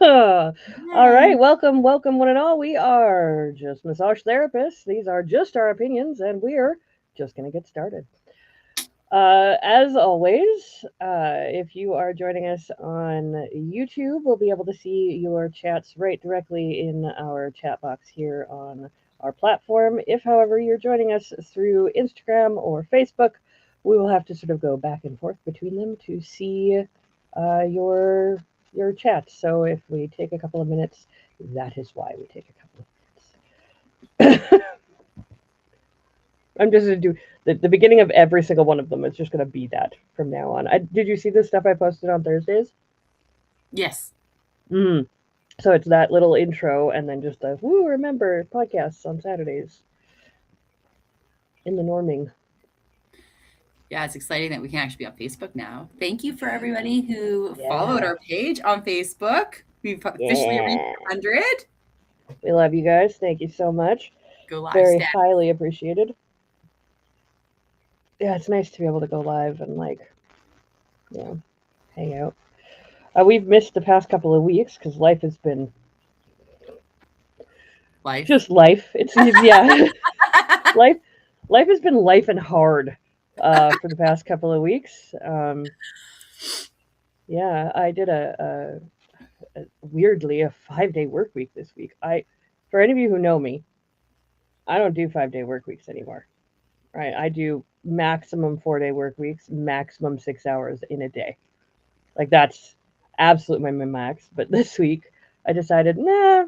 All Yay. right, welcome, welcome, one and all. We are just massage therapists. These are just our opinions, and we're just going to get started. As always, if you are joining us on YouTube, we'll be able to see your chats right directly in our chat box here on our platform. If, however, you're joining us through Instagram or Facebook, we will have to sort of go back and forth between them to see your chats. So if we take a couple of minutes, that is why we take a couple of minutes. I'm just gonna do the beginning of every single one of them. It's just gonna be that from now on. Did you see the stuff I posted on Thursdays? Yes. Mm. So it's that little intro, and then just a woo. Remember podcasts on Saturdays in the norming. Yeah, it's exciting that we can actually be on Facebook now. Thank you for everybody who followed Yeah, our page on Facebook. We've officially reached yeah. 100. We love you guys. Thank you so much. Go live Very stat. highly appreciated. Yeah, it's nice to be able to go live and you know hang out. We've missed the past couple of weeks because life has been Life. just life. It's yeah, life. Life has been life and hard for the past couple of weeks. Yeah, I did a weirdly a 5 day work week this week. For any of you who know me, I don't do 5 day work weeks anymore. Right? I do maximum 4 day work weeks, maximum 6 hours in a day. Like that's absolute my max. But this week, I decided, nah.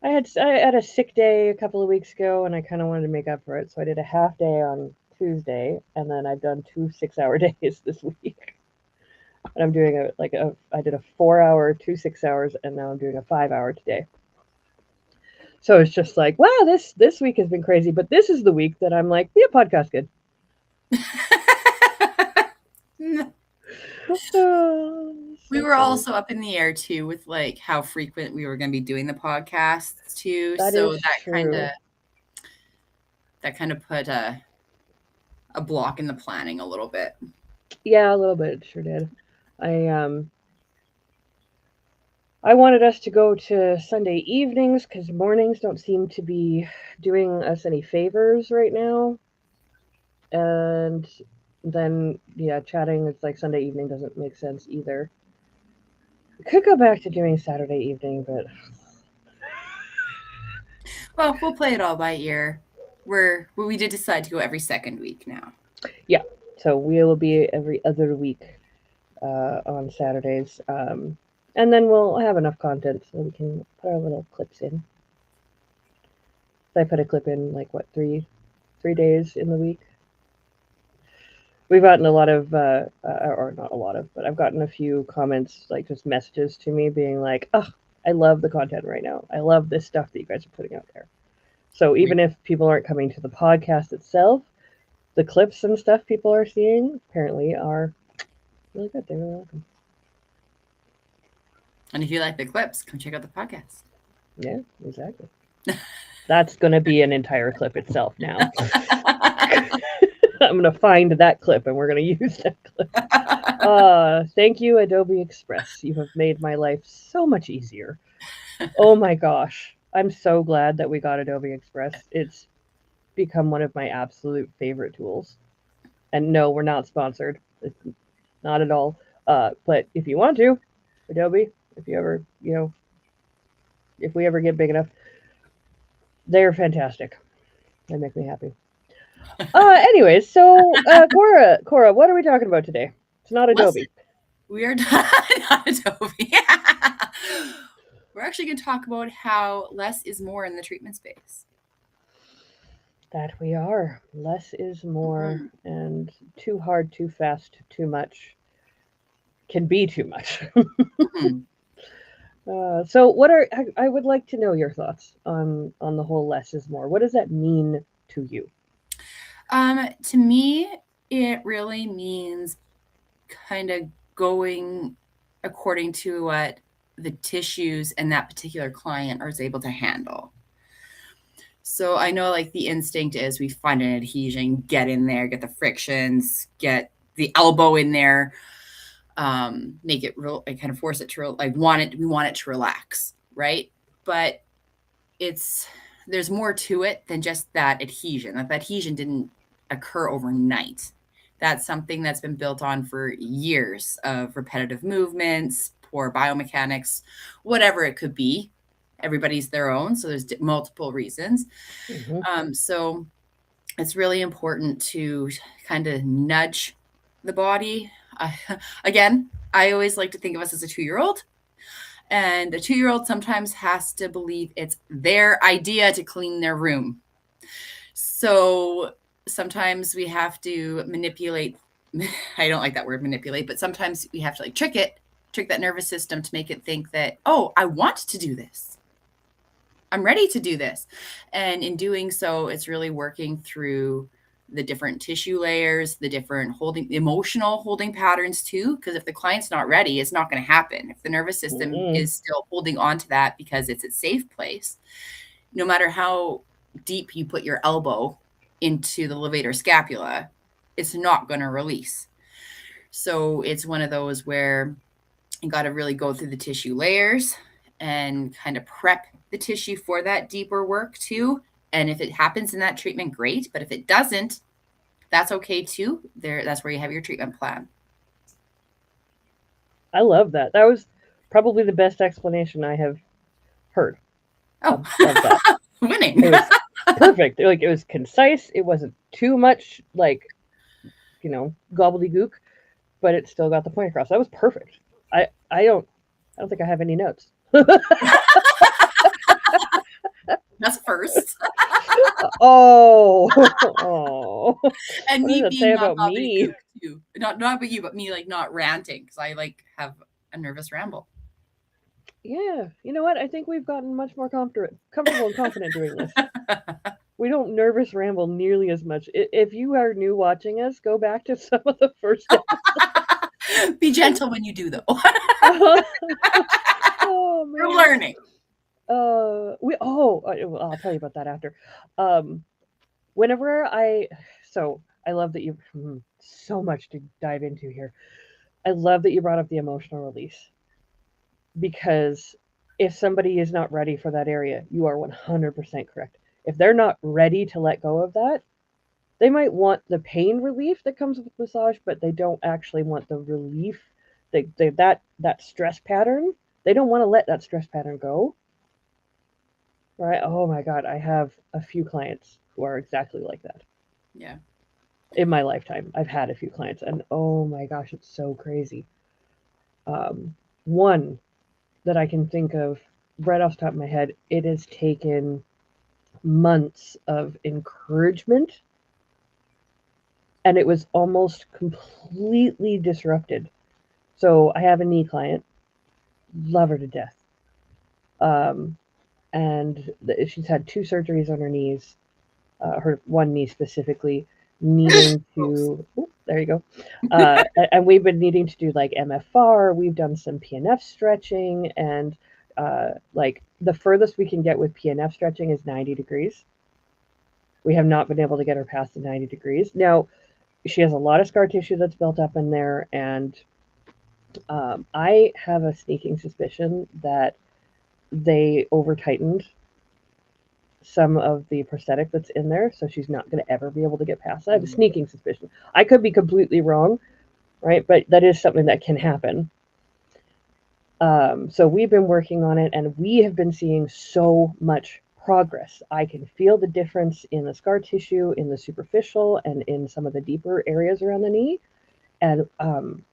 I had a sick day a couple of weeks ago, and I kind of wanted to make up for it. So I did a half day on Tuesday, and then I've done 2 6 hour days this week. And I'm doing I did a 4 hour, 2 6 hours, and now I'm doing a 5 hour today. So it's just like, wow, this week has been crazy. But this is the week that I'm like, be a podcast good. Oh, We so were funny. also up in the air too with like how frequent we were going to be doing the podcasts too. That So is true. that kind of put a block in the planning a little bit. Yeah, a little bit, sure did. I um I wanted us to go to Sunday evenings because mornings don't seem to be doing us any favors right now. And then, yeah, chatting, it's like Sunday evening doesn't make sense either. We could go back to doing Saturday evening, but Well, we'll play it all by ear. We did decide to go every second week now. yeah. So we will be every other week on Saturdays. And then we'll have enough content so we can put our little clips in. So I put a clip in like what 3 days in the week. We've gotten a lot of, or not a lot of, but I've gotten a few comments, like just messages to me being like, oh, I love the content right now. I love this stuff that you guys are putting out there. So We even if people aren't coming to the podcast itself, the clips and stuff people are seeing apparently are really good. They're really welcome. And if you like the clips, come check out the podcast. Yeah, exactly. That's going to be an entire clip itself now. I'm going to find that clip and we're going to use that clip. Thank you, Adobe Express. You have made my life so much easier. Oh my gosh. I'm so glad that we got Adobe Express. It's become one of my absolute favorite tools. And no, we're not sponsored. It's not at all. But if you want to, Adobe, if you ever, if we ever get big enough, they're fantastic. They make me happy. Anyways, so Cora, what are we talking about today? It's not Listen, Adobe. we are not Adobe. We're actually going to talk about how less is more in the treatment space. That we are. Less is more, Mhm. and too hard, too fast, too much can be too much. Mhm. So, I would like to know your thoughts on the whole less is more. What does that mean to you? To me, it really means kind of going according to what the tissues and that particular client is able to handle. So I know like the instinct is we find an adhesion, get in there, get the frictions, get the elbow in there. make it real, and kind of force it to like want it. We want it to relax, right? But it's there's more to it than just that adhesion. That adhesion didn't occur overnight. That's something that's been built on for years of repetitive movements, poor biomechanics, whatever it could be. Everybody's their own, so there's multiple reasons. Hmm. So it's really important to kind of nudge the body. Again, I always like to think of us as a 2-year-old. And a 2-year-old sometimes has to believe it's their idea to clean their room. So sometimes we have to manipulate. I don't like that word manipulate, but sometimes we have to like trick that nervous system to make it think that, oh, I want to do this. I'm ready to do this. And in doing so, it's really working through the different tissue layers, the different emotional holding patterns too. Because if the client's not ready, it's not going to happen. If the nervous system Mm-mm. is still holding on to that because it's a safe place, no matter how deep you put your elbow into the levator scapula, it's not going to release. So it's one of those where you got to really go through the tissue layers and kind of prep the tissue for that deeper work too. And if it happens in that treatment, great. But if it doesn't, that's okay too. That's where you have your treatment plan. I love that. That was probably the best explanation I have heard Oh, of that. winning. It was perfect. Like it was concise. It wasn't too much like gobbledygook, but it still got the point across. That was perfect. I don't think I have any notes. That's first. Oh, oh. And What does me that say being not about me? gobbledygook too. Not about you, but me like not ranting because I like have a nervous ramble. Yeah, you know what? I think we've gotten much more comfortable and confident doing this. We don't nervous ramble nearly as much. If you are new watching us, go back to some of the first Be gentle when you do, though. episodes. Oh We're man. learning. Well, I'll tell you about that after. Um, whenever I love that you so much to dive into here. I love that you brought up the emotional release because if somebody is not ready for that area, you are 100% correct. If they're not ready to let go of that, they might want the pain relief that comes with massage, but they don't actually want the relief, that stress pattern. They don't want to let that stress pattern go, right? Oh my god, I have a few clients who are exactly like that. Yeah. In my lifetime, I've had a few clients, and oh my gosh, it's so crazy. One that I can think of right off the top of my head, it has taken months of encouragement, and it was almost completely disrupted. So I have a knee client, love her to death. Um, and she's had two surgeries on her knees, her one knee specifically, needing to. Ooh, there you go. And we've been needing to do like MFR. We've done some PNF stretching, and like the furthest we can get with PNF stretching is 90 degrees. We have not been able to get her past the 90 degrees. Now, she has a lot of scar tissue that's built up in there, and I have a sneaking suspicion that they over tightened some of the prosthetic that's in there, so she's not going to ever be able to get past that. I have a sneaking suspicion. I could be completely wrong, right? But that is something that can happen. So we've been working on it, and we have been seeing so much progress. I can feel the difference in the scar tissue, in the superficial, and in some of the deeper areas around the knee. And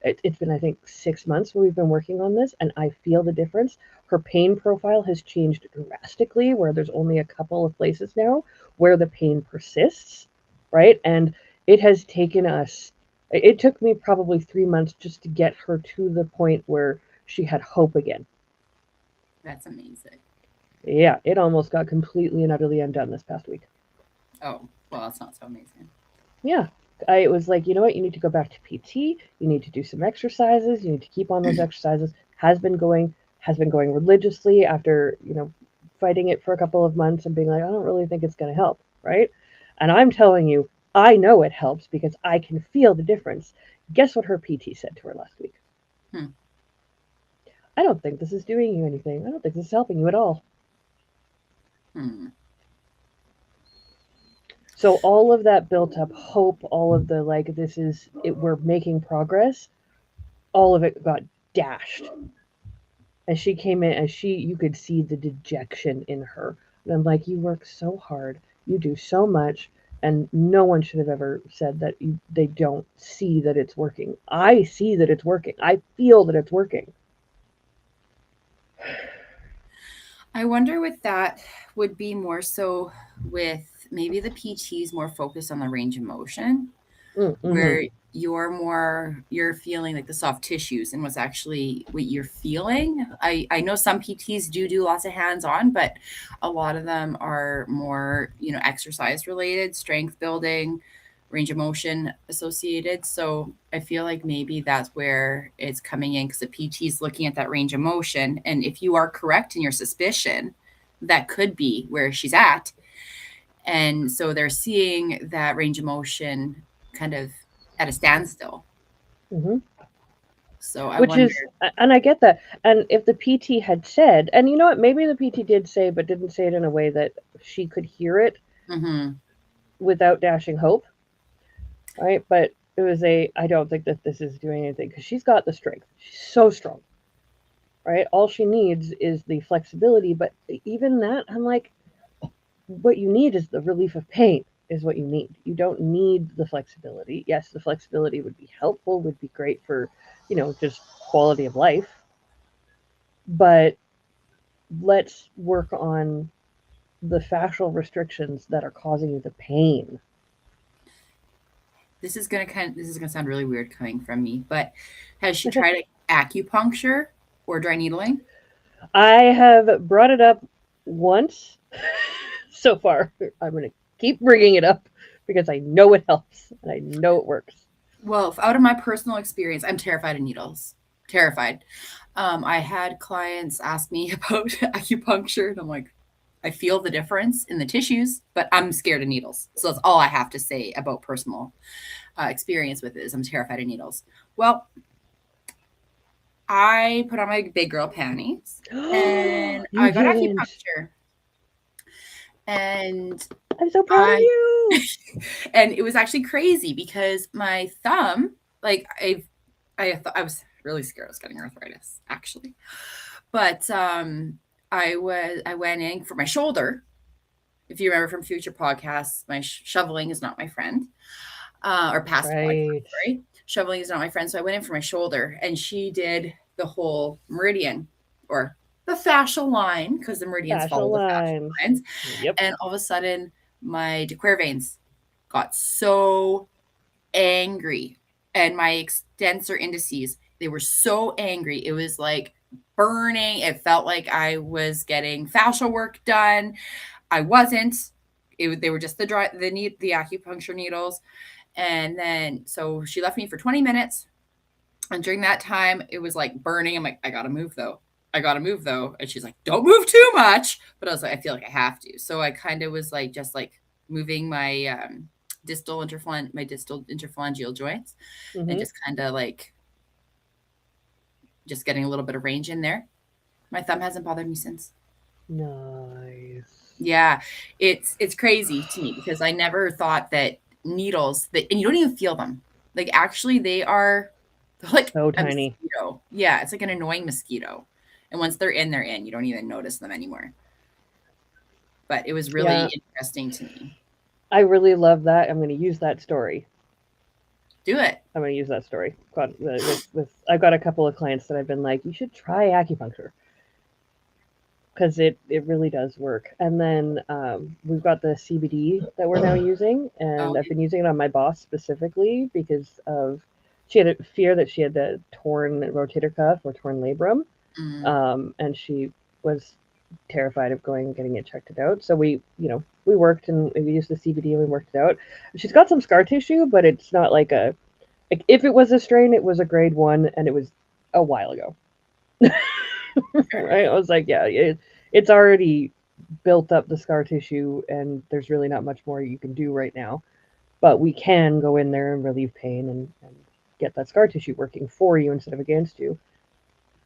it's been, I think, 6 months where we've been working on this, and I feel the difference. Her pain profile has changed drastically, where there's only a couple of places now where the pain persists, right? And it has taken us, it took me probably 3 months just to get her to the point where she had hope again. That's amazing. Yeah, it almost got completely and utterly undone this past week. Oh, well, that's not so amazing. Yeah, I was like, you know what? You need to go back to PT. You need to do some exercises. You need to keep on those exercises. Has been going religiously after fighting it for a couple of months and being like, I don't really think it's going to help, right? And I'm telling you, I know it helps because I can feel the difference. Guess what her PT said to her last week? Hmm. I don't think this is doing you anything. I don't think this is helping you at all. Hmm. So all of that built up hope, all of the like, this is it, we're making progress. All of it got dashed as she came in. As she, you could see the dejection in her. And I'm like, you work so hard, you do so much, and no one should have ever said that they don't see that it's working. I see that it's working. I feel that it's working. I wonder with that would be more so with maybe the PTs more focused on the range of motion, Mm-hmm. where you're feeling like the soft tissues and what's actually what you're feeling. I know some PTs do lots of hands-on, but a lot of them are more, exercise related, strength building, range of motion associated. So I feel like maybe that's where it's coming in, because the PT is looking at that range of motion, and if you are correct in your suspicion, that could be where she's at. And so they're seeing that range of motion kind of at a standstill. Mm-hmm. So I Which wonder. is, and I get that. And if the PT had said, and you know what, maybe the PT did say, but didn't say it in a way that she could hear it Mhm. without dashing hope, right? But it was a, I don't think that this is doing anything because she's got the strength. She's so strong, right? All she needs is the flexibility. But even that, I'm like, what you need is the relief of pain, is what you need. You don't need the flexibility. Yes, the flexibility would be helpful, would be great for, just quality of life. But let's work on the fascial restrictions that are causing you the pain. This is gonna sound really weird coming from me, but has she tried acupuncture or dry needling? I have brought it up once so far. I'm going to keep bringing it up because I know it helps and I know it works. Well, out of my personal experience, I'm terrified of needles. Terrified. I had clients ask me about acupuncture, and I'm like, I feel the difference in the tissues, but I'm scared of needles. So that's all I have to say about personal experience with it. Is I'm terrified of needles. Well, I put on my big girl panties and You I got didn't. acupuncture. And I'm so proud of I you. and it was actually crazy because my thumb, like I thought I was really scared I was getting arthritis, actually. But I went in for my shoulder. If you remember from future podcasts, my shoveling is not my friend. Or past podcasts, Right. sorry. Shoveling is not my friend. So I went in for my shoulder, and she did the whole meridian, or the fascial line, because the meridians follow Fascial the fascial lines. lines. Yep. And all of a sudden, my dequere veins got so angry, and my extensor indices, they were so angry. It was like burning. It felt like I was getting fascial work done. I wasn't. They were just the acupuncture needles. And then so she left me for 20 minutes. And during that time, it was like burning. I'm like, I gotta move though. I gotta move though. And she's like, don't move too much. But I was like, I feel like I have to. So I kind of was like, just like moving my distal interphalangeal joints, and Hmm. just kind of like just getting a little bit of range in there. My thumb hasn't bothered me since. Nice. Yeah, it's crazy to me because I never thought that needles that, and you don't even feel them. Like actually they're like So a tiny. mosquito. Yeah, it's like an annoying mosquito. And once they're in, they're in. You don't even notice them anymore. But it was really Yeah. interesting to me. I really love that. I'm going to use that story. Do it. I'm going to use that story. With I've got a couple of clients that I've been like, you should try acupuncture because it really does work. And then we've got the CBD that we're now using, Oh, and I've been using it on my boss specifically because of she had a fear that she had a torn rotator cuff or torn labrum, mm, and she was terrified of going and getting it checked out. So we worked and we used the CBD and we worked it out. She's got some scar tissue, but it's not like if it was a strain, it was a grade 1, and it was a while ago. sure. Right? I was like, yeah, it's already built up the scar tissue, and there's really not much more you can do right now. But we can go in there and relieve pain, and get that scar tissue working for you instead of against you.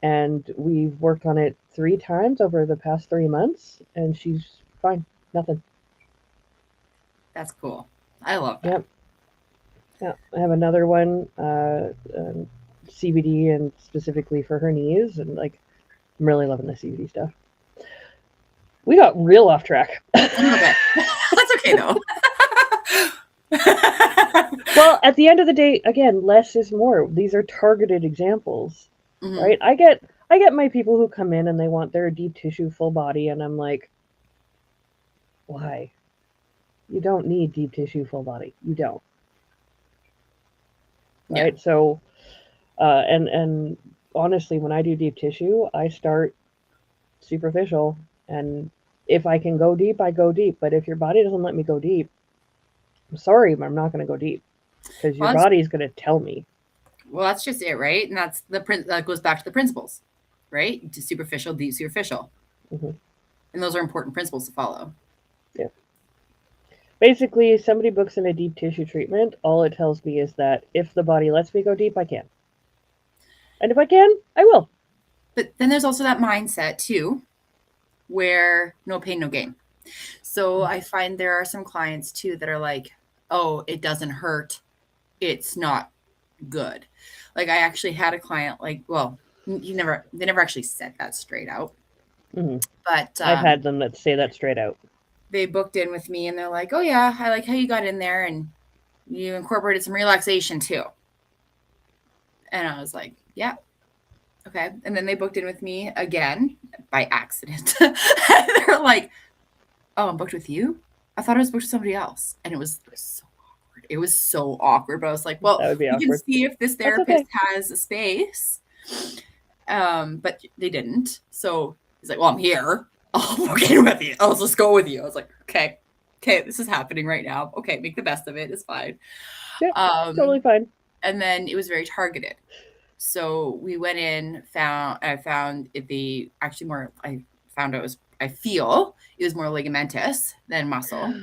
And we've worked on it 3 times over the past 3 months, and she's fine. Nothing. That's cool. I love that. Yep. Yeah. I have another one, CBD, and specifically for her knees, and like I'm really loving the CBD stuff. We got real off track. A little bit. That's okay though. Well, at the end of the day, again, less is more. These are targeted examples, Mm-hmm. right? I get my people who come in and they want their deep tissue full body, and I'm like, why? You don't need deep tissue full body. You don't, Yeah. right? So, and honestly, when I do deep tissue, I start superficial, and if I can go deep, I go deep. But if your body doesn't let me go deep, I'm sorry, but I'm not going to go deep because your Well, body's going to tell me. that's just it, right? And that's that goes back to the principles, right? To superficial, deep, superficial, Hmm. and those are important principles to follow. Yeah. Basically, somebody books in a deep tissue treatment. All it tells me is that if the body lets me go deep, I can, and if I can, I will. But then there's also that mindset too, where no pain, no gain. So I find there are some clients too that are like, oh, it doesn't hurt. It's not good. Like I actually had a client like, well, they never actually said that straight out, Hmm. but I've had them that say that straight out. they booked in with me and they're like, oh yeah, I like how you got in there and you incorporated some relaxation too. And I was like, yeah, okay. And then they booked in with me again by accident. They're like, oh, I'm booked with you? I thought I was booked with somebody else. And it was so awkward. It was so awkward. But I was like, well, That would be we can awkward. see if this That's therapist okay. has a space. But they didn't. So he's like, well, I'm here. I'll book in with you. I'll just go with you. I was like, okay. Okay, this is happening right now. Okay, make the best of it. It's fine. Yeah, Um, totally fine. and then it was very targeted. So we went in, I found the actually more, I found it was, I feel it was more ligamentous than muscle.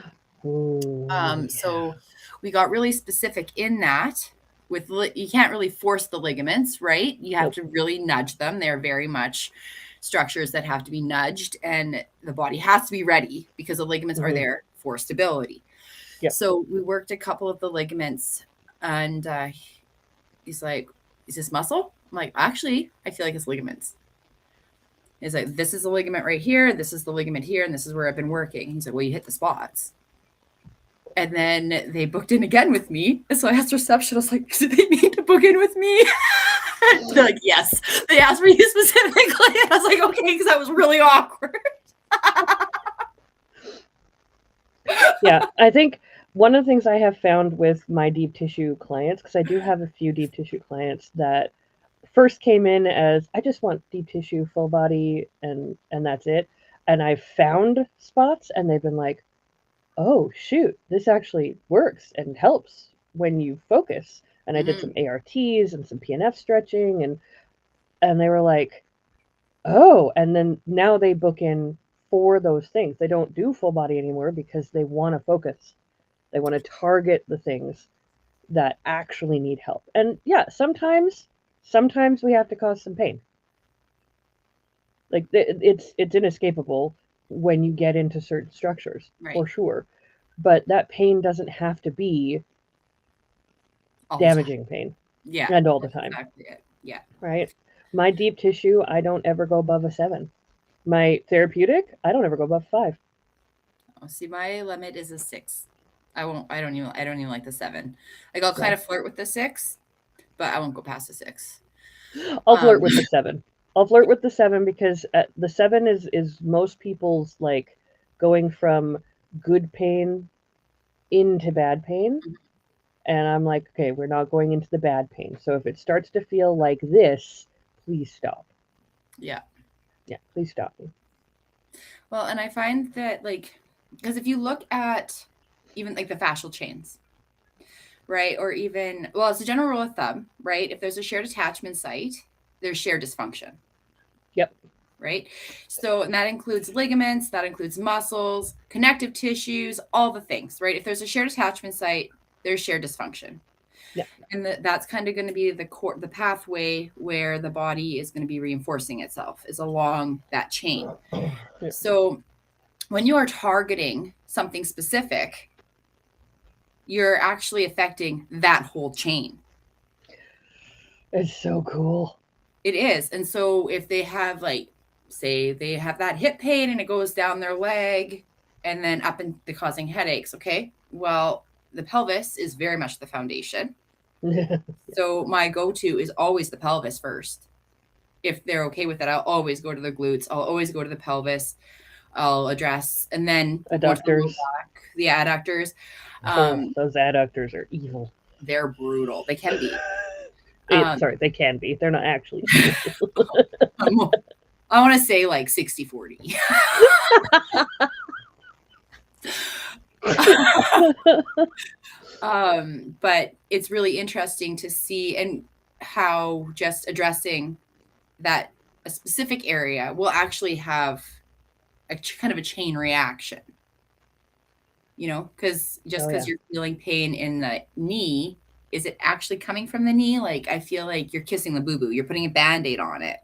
Ooh, yeah. So we got really specific in that with, you can't really force the ligaments, right? You have Nope. to really nudge them. They're very much structures that have to be nudged and the body has to be ready because the ligaments are Hmm. there for stability. Yep. So we worked a couple of the ligaments and he's like, is this muscle? I'm like, actually, I feel like it's ligaments. He's like, this is the ligament right here. This is the ligament here. And this is where I've been working. He's like, well, you hit the spots. And then they booked in again with me. And so I asked reception, I was like, do they need to book in with me? They're like, yes. They asked me specifically. And I was like, okay, because that was really awkward. Yeah, I think one of the things I have found with my deep tissue clients, because I do have a few deep tissue clients that first came in as I just want deep tissue, full body, and that's it. And I've found spots, and they've been like, "Oh shoot, this actually works and helps when you focus." And I did some Mm-hmm. ARTs and some PNF stretching, and they were like, "Oh," and then now they book in for those things. They don't do full body anymore because they want to focus. They want to target the things that actually need help. And yeah, sometimes we have to cause some pain. Like it's inescapable when you get into certain structures, Right. for sure. But that pain doesn't have to be All the time. damaging pain Yeah. and all the That's time, exactly it. Yeah. right? My deep tissue, I don't ever go above a 7. My therapeutic, I don't ever go above 5. Oh, see, my limit is a 6. I don't even like the 7. Like I'll kind Yeah. of flirt with the 6, but I won't go past the 6. I'll Um, flirt with the 7. I'll flirt with the 7 because the 7 is most people's like going from good pain into bad pain. And I'm like, okay, we're not going into the bad pain. So if it starts to feel like this, please stop. yeah. Yeah, please stop me. Well, and I find that like because if you look at even like the fascial chains, right? Or even well, it's a general rule of thumb, right? If there's a shared attachment site, there's shared dysfunction, Yep. right? So, and that includes ligaments, that includes muscles, connective tissues, all the things, right? If there's a shared attachment site, there's shared dysfunction. Yeah. And that's kind of going to be the pathway where the body is going to be reinforcing itself is along that chain. Yeah. So when you are targeting something specific, you're actually affecting that whole chain. It's so cool. It is. And so if they have, like, say they have that hip pain and it goes down their leg and then up into causing headaches, okay? Well, the pelvis is very much the foundation. Yeah. So my go-to is always the pelvis first. If they're okay with it, I'll always go to the glutes. I'll always go to the pelvis. I'll address and then go to the low Adductors. back, the adductors. Oh, Um, those adductors are evil. they're brutal. They can be. Um, Sorry, they can be. They're not actually evil. I want to say like 60-40. But it's really interesting to see and how just addressing that a specific area will actually have a kind of a chain reaction. Because just Oh because yeah. you're feeling pain in the knee, is it actually coming from the knee? Like, I feel like you're kissing the boo boo, you're putting a band aid on it,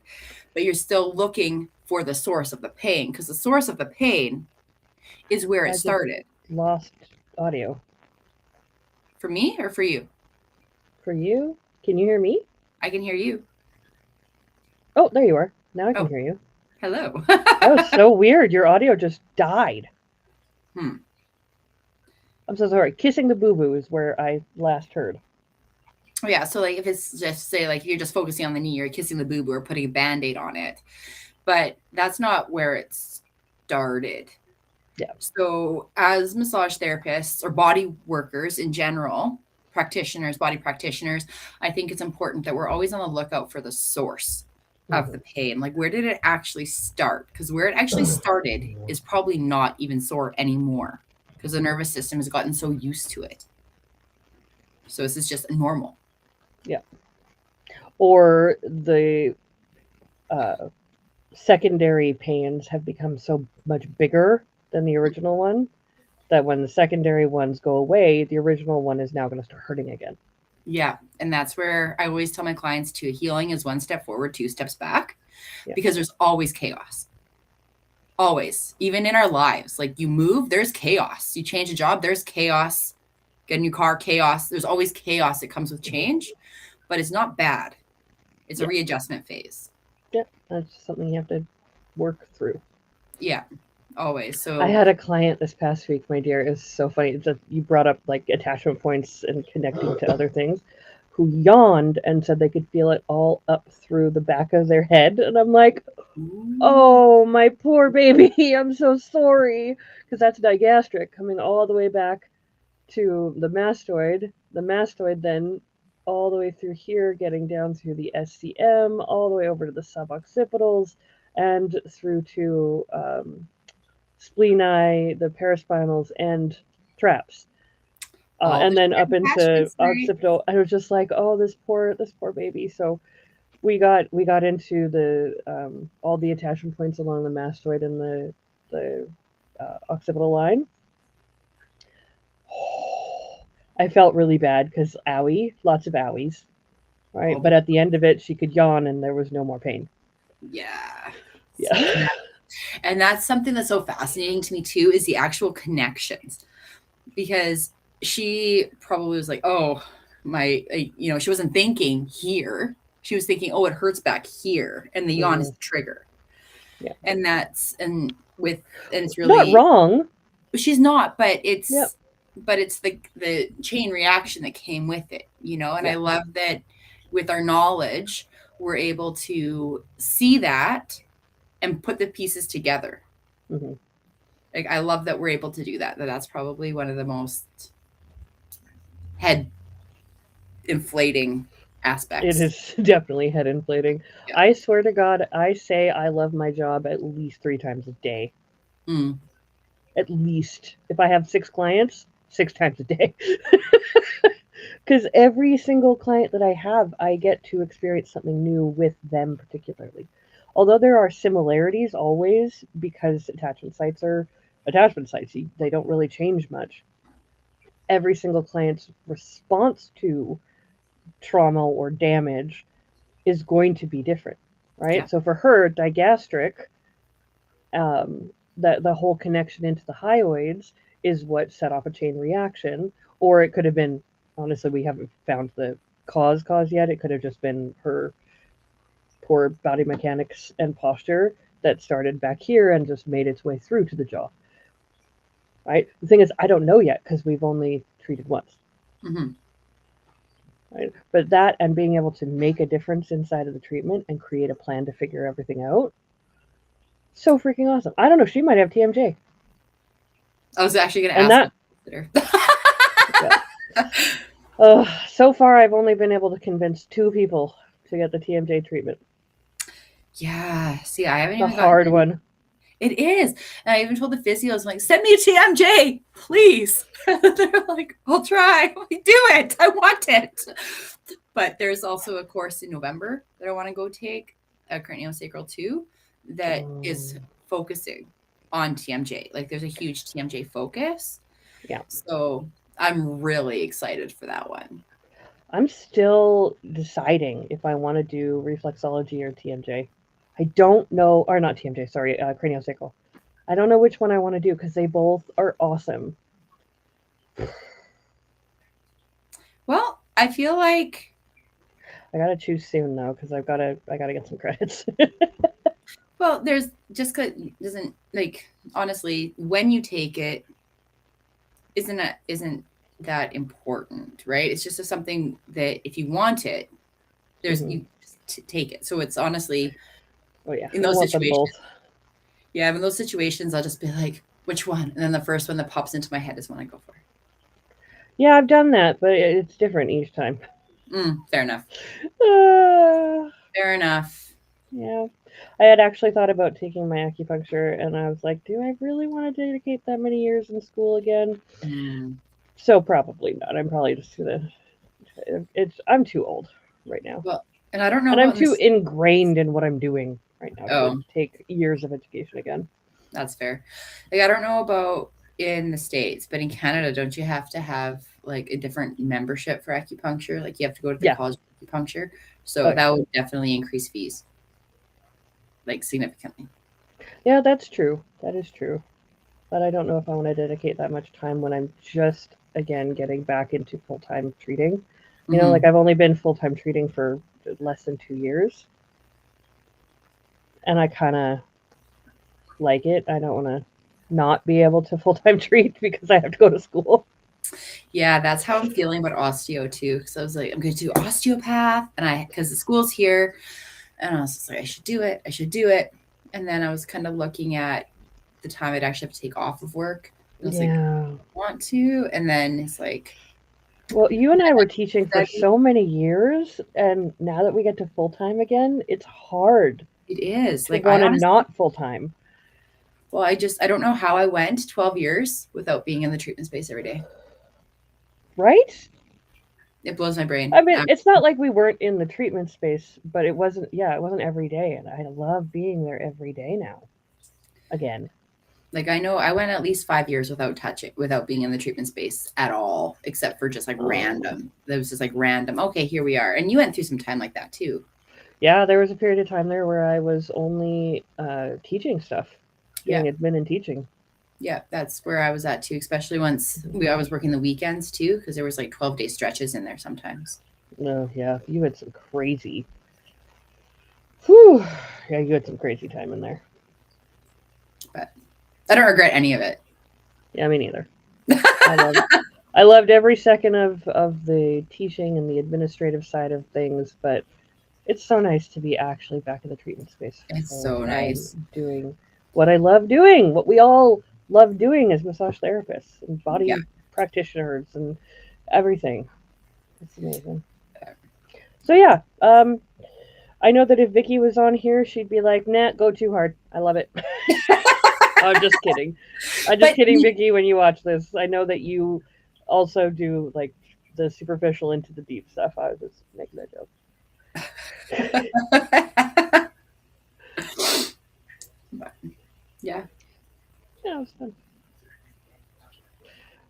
but you're still looking for the source of the pain because the source of the pain is where it I just started. lost audio. For me or for you? For you? Can you hear me? I can hear you. Oh, there you are. Now I can Oh, hear you. hello. That was so weird. Your audio just died. Hmm. I'm so sorry. Kissing the boo boo is where I last heard. Yeah, so like if it's just say like you're just focusing on the knee, you're kissing the boo boo or putting a band-aid on it. But that's not where it started. Yeah. So as massage therapists or body workers in general, practitioners, body practitioners, I think it's important that we're always on the lookout for the source of Mm-hmm. the pain. Like, where did it actually start? Because where it actually started is probably not even sore anymore because the nervous system has gotten so used to it. So this is just normal. Yeah. Or the uh, secondary pains have become so much bigger than the original one that when the secondary ones go away, the original one is now going to start hurting again. Yeah. And that's where I always tell my clients to healing is one step forward, two steps back, Yeah. because there's always chaos. Always. Even in our lives. Like, you move, there's chaos. You change a job, there's chaos. Get a new car, chaos. There's always chaos that comes with change, but it's not bad. It's a Yeah. readjustment phase. Yeah. That's something you have to work through. Yeah. Always. I So had a client this past week, my dear. It's so funny. It's just, you brought up like attachment points and connecting to other things, who yawned and said they could feel it all up through the back of their head. And I'm like, ooh, oh, my poor baby. I'm so sorry. Because that's digastric coming all the way back to the mastoid. The mastoid then all the way through here, getting down through the SCM, all the way over to the suboccipitals, and through to spleni, the paraspinals, and traps. all And the then up into attachments, right? occipital. I was just like, oh, this poor baby. So we got into the all the attachment points along the mastoid and the occipital line. I felt really bad because owie, lots of owies, right? All But the at the end of it, she could yawn and there was no more pain. yeah. Yeah. And that's something that's so fascinating to me too is the actual connections because she probably was like, oh, she wasn't thinking here. She was thinking, oh, it hurts back here. And the yawn is Mm-hmm. the trigger. Yeah. And it's Not really, wrong. she's not, Yep. but it's the chain reaction that came with it, and I Yeah. love that with our knowledge, we're able to see that and put the pieces together. Mm-hmm. Like, I love that we're able to do that. That's probably one of the most head inflating It aspects. is definitely head inflating. Yeah. I swear to God, I say I love my job at least 3 times a day. Mm. At least. If I have 6 clients, 6 times a day. Because every single client that I have, I get to experience something new with them, particularly. Although there are similarities always, because attachment sites are attachment sites, they don't really change much. Every single client's response to trauma or damage is going to be different, Yeah. right? So for her, digastric, the whole connection into the hyoids is what set off a chain reaction, or it could have been, honestly, we haven't found the cause yet. It could have just been her poor body mechanics and posture that started back here and just made its way through to the jaw. Right. The thing is, I don't know yet because we've only treated once. Mm-hmm. Right. But that and being able to make a difference inside of the treatment and create a plan to figure everything out, so freaking awesome. I don't know. She might have TMJ. I was actually going to And ask that, what you consider. yeah. So far, I've only been able to convince 2 people to get the TMJ treatment. Yeah. See, I haven't The even gotten hard any. one. It is. And I even told the physios, I'm like, send me a TMJ, please. They're like, I'll try. I'm like, do it. I want it. But there's also a course in November that I want to go take, a craniosacral 2, that is focusing on TMJ. Like there's a huge TMJ focus. Yeah. So I'm really excited for that one. I'm still deciding if I want to do reflexology or TMJ. I don't know, or not TMJ, sorry, craniosacral. I don't know which one I want to do because they both are awesome. Well, I feel like, I gotta choose soon though because I gotta get some credits. well, there's just cause doesn't like honestly, when you take it, isn't that important, right? It's just something that if you want it, there's Hmm. you take it. So it's honestly Oh yeah, in I those want them situations, both. yeah, in those situations, I'll just be like, which one? And then the first one that pops into my head is one I go for. Yeah, I've done that, but it's different each time. Fair enough. Uh, Fair enough. yeah, I had actually thought about taking my acupuncture, and I was like, do I really want to dedicate that many years in school again? Mm. So probably not. I'm probably just gonna. It's I'm too old right now, Well, and I don't know and I'm about in too this. ingrained in what I'm doing right now to Oh, take years of education again. that's fair. Like I don't know about in the States, but in Canada, don't you have to have like a different membership for acupuncture? Like you have to go to the Yeah. college of acupuncture. Oh So yeah. that would definitely increase fees like significantly. Yeah, that's true. That is true. But I don't know if I want to dedicate that much time when I'm just again getting back into full time treating. Like Mm-hmm. I've only been full time treating for less than 2 years, and I kind of like it. I don't want to not be able to full time treat because I have to go to school. Yeah, that's how I'm feeling about osteo too. Because I was like, I'm going to do osteopath, and because the school's here, and I was just like, I should do it. I should do it. And then I was kind of looking at the time I'd actually have to take off of work. And I was like, Yeah. want to, and then it's like, Well, you and I were teaching for study. so many years, and now that we get to full time again, it's hard It is to like I want to honestly, not full time, well, I don't know how I went 12 years without being in the treatment space every day. right? It blows my brain. I mean, it's not like we weren't in the treatment space, but it wasn't every day, and I love being there every day now. Again, Like I know I went at least 5 years without being in the treatment space at all, except for just like oh, random. That was just like random. Okay, here we are. And you went through some time like that too. yeah, there was a period of time there where I was only teaching stuff, Yeah. doing admin and teaching. Yeah, that's where I was at too, especially once I was working the weekends too, because there was like 12-day stretches in there sometimes. No, yeah, you had some crazy. Whew, yeah, you had some crazy time in there. But I don't regret any of it. Yeah, me neither. I loved I loved every second of the teaching and the administrative side of things, but it's so nice to be actually back in the treatment space It's full so time nice. doing what I love doing, what we all love doing as massage therapists and Yeah. body practitioners and everything. It's amazing. So yeah, I know that if Vicky was on here, she'd be like, "Nah, go too hard. I love it." I'm just kidding. I'm just But kidding, Vicky. When you watch this, I know that you also do like the superficial into the deep stuff. I was just making that joke. yeah. Yeah, it was fun.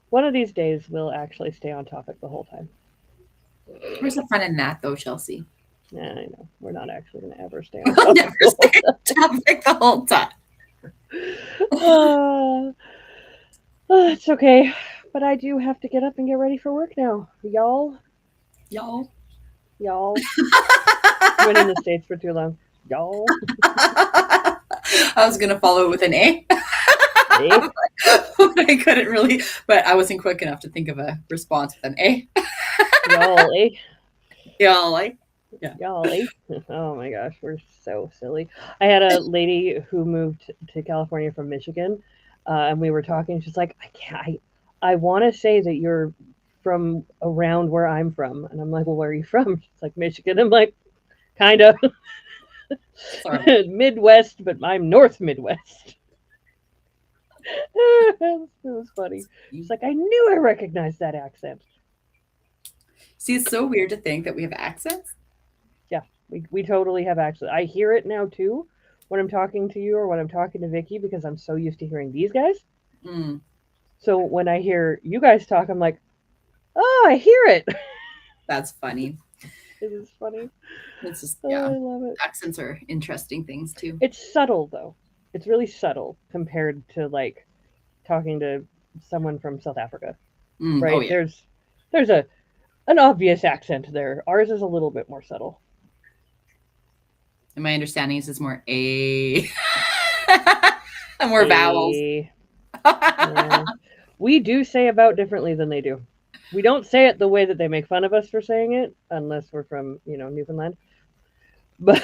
One of these days, we'll actually stay on topic the whole time. Where's the fun in that, though, Chelsea? Yeah, I know. We're not actually going to ever stay on We'll never topic the whole stay on topic the whole time. time. It's okay. But I do have to get up and get ready for work now. Y'all, Y'all. y'all. I've been in the States for too long. Y'all. I was gonna follow it with an A. Eh? But I couldn't really, but I wasn't quick enough to think of a response with an A. Y'all, eh? Y'all like, yeah. Y'all, eh? Oh my gosh, we're so silly. I had a lady who moved to California from Michigan, and we were talking. She's like, I can't. I want to say that you're from around where I'm from, and I'm like, well, where are you from? She's like, Michigan. I'm like, kind of Sorry. Midwest, but I'm North Midwest. It was funny. She's like, I knew I recognized that accent. See, it's so weird to think that we have accents. Yeah, we totally have accent. I hear it now too when I'm talking to you or when I'm talking to Vicky because I'm so used to hearing these guys. Mm, So when I hear you guys talk, I'm like, oh, I hear it. that's funny. It is funny. It's just, Oh, yeah. I love it. Accents are interesting things too. It's subtle though. It's really subtle compared to like talking to someone from South Africa, Oh, right? yeah. There's a an obvious accent there. Ours is a little bit more subtle. And my understanding is it's more A, and more vowels. A yeah. We do say about differently than they do. We don't say it the way that they make fun of us for saying it, unless we're from, Newfoundland. But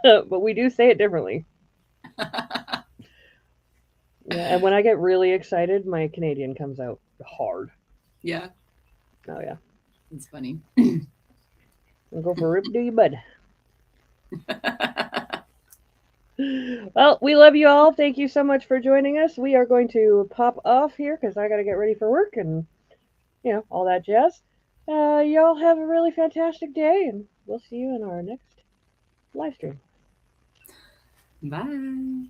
but we do say it differently. Yeah, and when I get really excited, my Canadian comes out hard. Yeah, Oh yeah. it's funny. I'll go for a rip do you bud. Well, we love you all. Thank you so much for joining us. We are going to pop off here because I got to get ready for work and all that jazz. Y'all have a really fantastic day, and we'll see you in our next live stream. Bye.